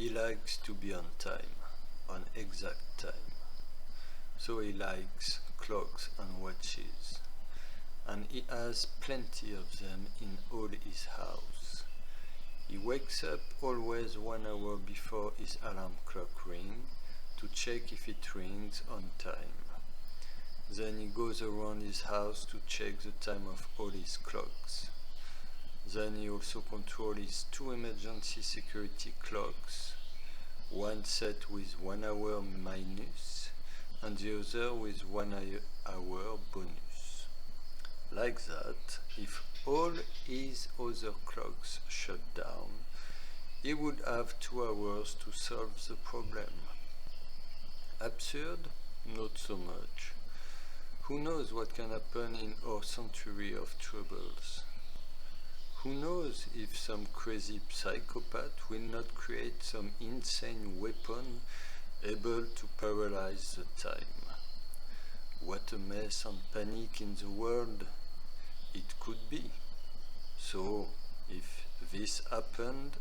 He likes to be on time, on exact time. So he likes clocks and watches, and he has plenty of them in all his house. He wakes up always 1 hour before his alarm clock rings to check if it rings on time. Then he goes around his house to check the time of all his clocks. Then he also controls his 2 emergency security clocks, one set with 1 hour minus and the other with 1 hour bonus. Like that, if all his other clocks shut down, he would have 2 hours to solve the problem. Absurd? Not so much. Who knows what can happen in our century of troubles? Who knows if some crazy psychopath will not create some insane weapon able to paralyze the time? What a mess and panic in the world it could be. So, if this happened,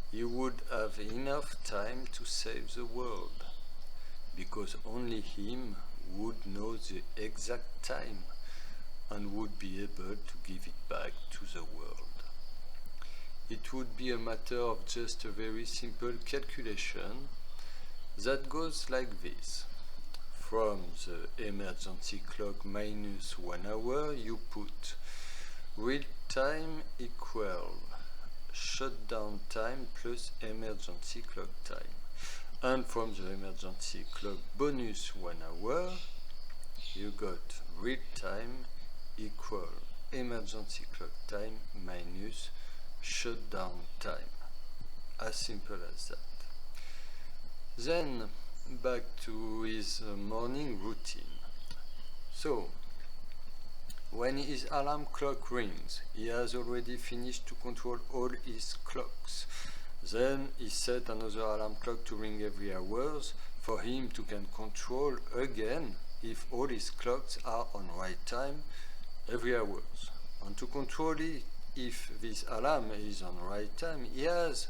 he would have enough time to save the world, because only him would know the exact time and would be able to give it back to the world. It would be a matter of just a very simple calculation that goes like this. From the emergency clock minus 1 hour, you put real time equal shutdown time plus emergency clock time. And from the emergency clock bonus 1 hour, you got real time equal emergency clock time minus shutdown time. As simple as that. Then back to his morning routine. So, when his alarm clock rings, he has already finished to control all his clocks. Then he set another alarm clock to ring every hours for him to can control again if all his clocks are on right time every hours. And to control it, if this alarm is on right time, he has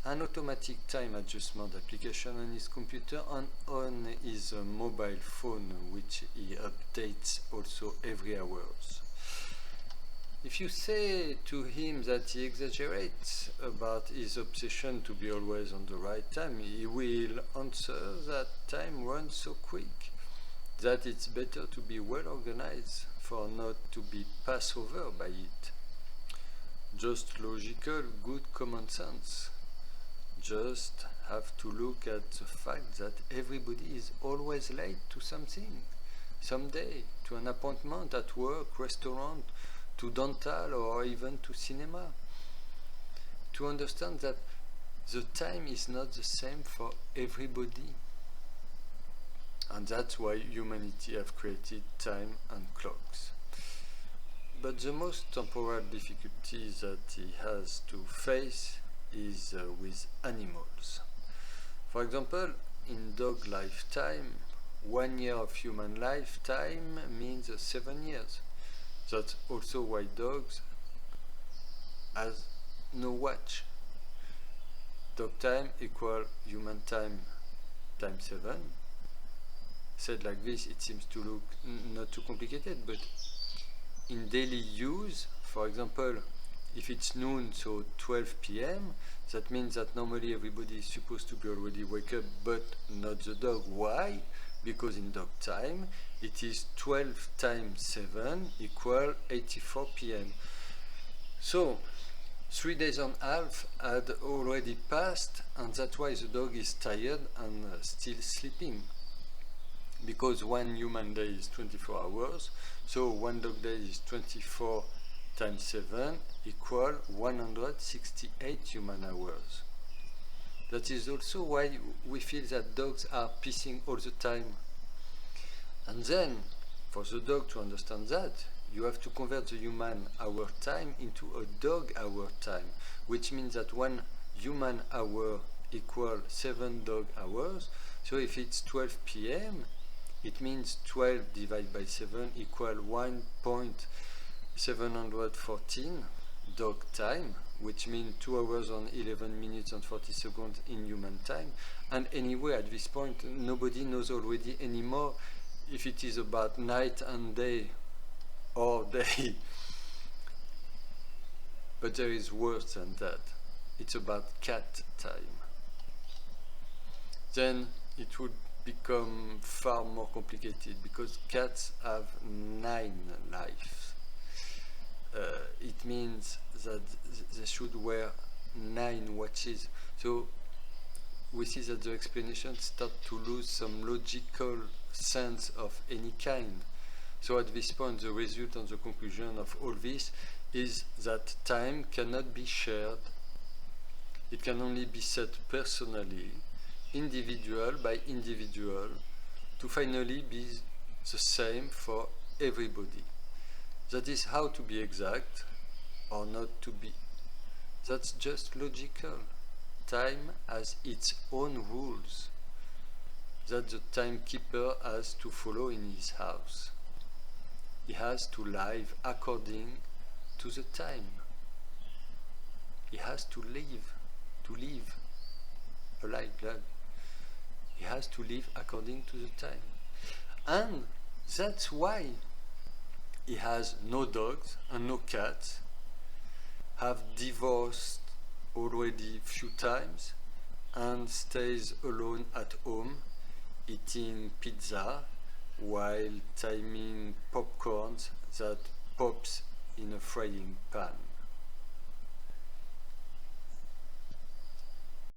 an automatic time adjustment application on his computer and on his mobile phone, which he updates also every hours. If you say to him that he exaggerates about his obsession to be always on the right time, he will answer that time runs so quick that it's better to be well organized for not to be passed over by it. Just logical, good common sense. Just have to look at the fact that everybody is always late to something, someday, to an appointment at work, restaurant, to dental or even to cinema. To understand that the time is not the same for everybody. And that's why humanity have created time and clocks. But the most temporal difficulty that he has to face is with animals. For example, in dog lifetime, 1 year of human lifetime means 7 years. That's also why dogs has no watch. Dog time equal human time times 7. Said like this, it seems to look not too complicated, but in daily use, for example, if it's noon, so 12 p.m., that means that normally everybody is supposed to be already wake up, but not the dog. Why? Because in dog time, it is 12 times 7 equal 84 p.m. So, 3 days and a half had already passed, and that's why the dog is tired and still sleeping. Because 1 human day is 24 hours, so 1 dog day is 24 times 7 equal 168 human hours. That is also why we feel that dogs are pissing all the time. And then, for the dog to understand that, you have to convert the human hour time into a dog hour time, which means that 1 human hour equals 7 dog hours. So if it's 12 p.m., it means 12 divided by 7 equal 1.714 dog time, which means 2 hours and 11 minutes and 40 seconds in human time. And anyway, at this point, nobody knows already anymore if it is about night and day or day. But there is worse than that. It's about cat time. Then it would become far more complicated because cats have 9 lives. It means that they should wear 9 watches. So we see that the explanations start to lose some logical sense of any kind. So at this point, the result and the conclusion of all this is that time cannot be shared. It can only be set personally, individual by individual, to finally be the same for everybody. That is how to be exact or not to be. That's just logical. Time has its own rules that the timekeeper has to follow in his house. He has to live according to the time. He has to live alive. He has to live according to the time. And that's why he has no dogs and no cats, have divorced already few times, and stays alone at home, eating pizza while timing popcorns that pops in a frying pan.